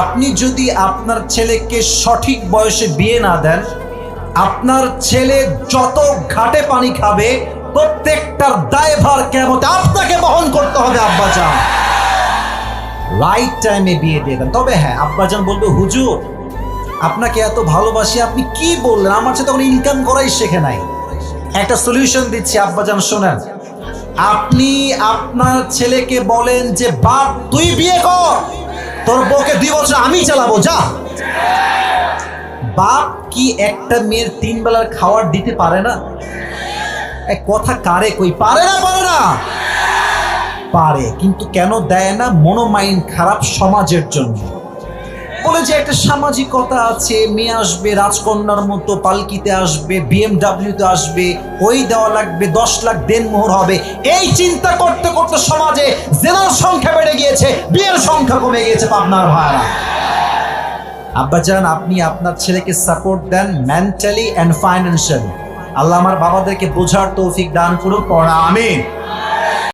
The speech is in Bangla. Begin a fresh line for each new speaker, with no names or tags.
আপনি যদি আপনার ছেলেকে সঠিক বয়সে বিয়ে না দেন, আপনার ছেলে যত ঘাটে পানি খাবে প্রত্যেকটার দায়ভার কিয়ামতে আপনাকে বহন করতে হবে। আব্বাজান রাইট টাইমে বিয়ে দিয়ে দেন। তবে হ্যাঁ, আব্বাজান বলবে হুজুর আপনাকে এত ভালোবাসি, আপনি কি বললেন, আমার সাথে তখন ইনকাম করাই শেখে নাই। একটা সলিউশন দিচ্ছি আব্বাজান, শোনেন। আপনি আপনার ছেলেকে বলেন যে বাপ তুই বিয়ে কর, তোর বউকে 2 বছর আমি চালাবো, যা। বাপ কি একটা মেয়ের 3 বেলার খাবার দিতে পারে না? এক কথা কারে কই, পারে না? পারে না? পারে, কিন্তু কেন দেয় না? মনোমাইন্ড খারাপ সমাজের জন্য। বলে যে একটা সামাজিকতা আছে, মেয়ে আসবে রাজকন্যার মতো পালকিতে আসবে, BMW-তে আসবে, ওই দেওয়া লাগবে, 10 লাখ দেনমোহর হবে। এই চিন্তা করতে করতে সমাজে জেনার সংখ্যা বেড়ে গিয়েছে, বিয়ের সংখ্যা কমে গিয়েছে। পাবনার ভাইরা, আব্বাজান আপনি আপনার ছেলেকে সাপোর্ট দেন মেন্টালি অ্যান্ড ফাইন্যান্সিয়ালি। আল্লাহ আমার বাবাদেরকে বোঝার তৌফিক দান করুন, পড়া আমিন।